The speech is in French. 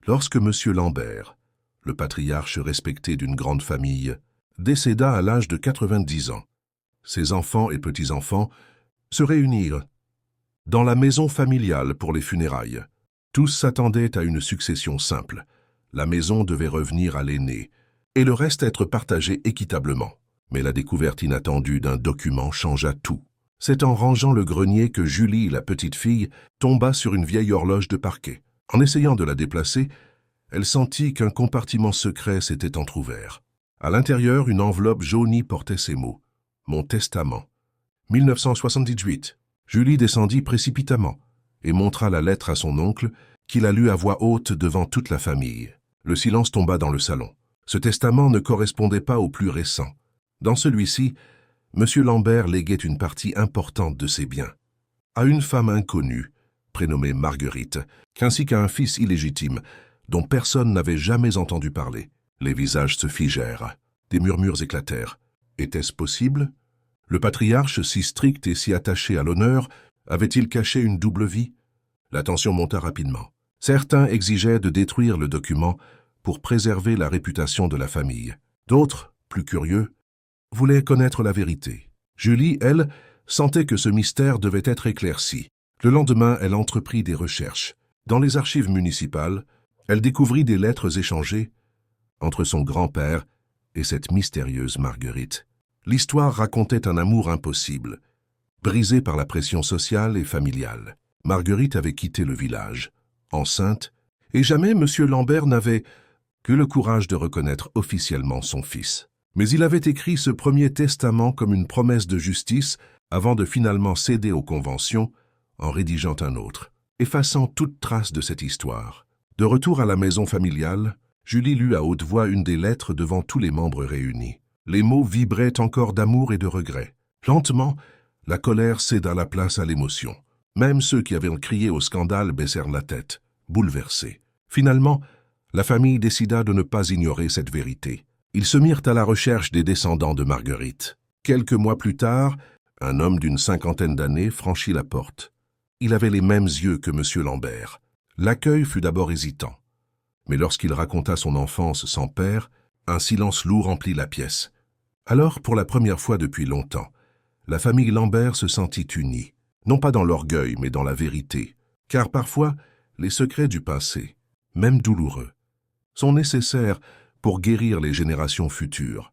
Lorsque M. Lambert, le patriarche respecté d'une grande famille, décéda à l'âge de 90 ans, ses enfants et petits-enfants se réunirent dans la maison familiale pour les funérailles. Tous s'attendaient à une succession simple. La maison devait revenir à l'aîné, et le reste être partagé équitablement. Mais la découverte inattendue d'un document changea tout. C'est en rangeant le grenier que Julie, la petite fille, tomba sur une vieille horloge de parquet. En essayant de la déplacer, elle sentit qu'un compartiment secret s'était entrouvert. À l'intérieur, une enveloppe jaunie portait ces mots. « Mon testament. 1978 ». Julie descendit précipitamment et montra la lettre à son oncle, qui la lut à voix haute devant toute la famille. Le silence tomba dans le salon. Ce testament ne correspondait pas au plus récent. Dans celui-ci, M. Lambert léguait une partie importante de ses biens à une femme inconnue, prénommée Marguerite, ainsi qu'à un fils illégitime, dont personne n'avait jamais entendu parler. Les visages se figèrent. Des murmures éclatèrent. Était-ce possible? Le patriarche, si strict et si attaché à l'honneur, avait-il caché une double vie? La tension monta rapidement. Certains exigeaient de détruire le document pour préserver la réputation de la famille. D'autres, plus curieux, voulaient connaître la vérité. Julie, elle, sentait que ce mystère devait être éclairci. Le lendemain, elle entreprit des recherches. Dans les archives municipales, elle découvrit des lettres échangées entre son grand-père et cette mystérieuse Marguerite. L'histoire racontait un amour impossible, brisé par la pression sociale et familiale. Marguerite avait quitté le village, enceinte, et jamais M. Lambert n'avait que le courage de reconnaître officiellement son fils. Mais il avait écrit ce premier testament comme une promesse de justice avant de finalement céder aux conventions en rédigeant un autre, effaçant toute trace de cette histoire. De retour à la maison familiale, Julie lut à haute voix une des lettres devant tous les membres réunis. Les mots vibraient encore d'amour et de regret. Lentement, la colère céda la place à l'émotion. Même ceux qui avaient crié au scandale baissèrent la tête, bouleversés. Finalement, la famille décida de ne pas ignorer cette vérité. Ils se mirent à la recherche des descendants de Marguerite. Quelques mois plus tard, un homme d'une 50aine d'années franchit la porte. Il avait les mêmes yeux que M. Lambert. L'accueil fut d'abord hésitant. Mais lorsqu'il raconta son enfance sans père, un silence lourd remplit la pièce. Alors, pour la première fois depuis longtemps, la famille Lambert se sentit unie, non pas dans l'orgueil, mais dans la vérité. Car parfois, les secrets du passé, même douloureux, sont nécessaires pour guérir les générations futures.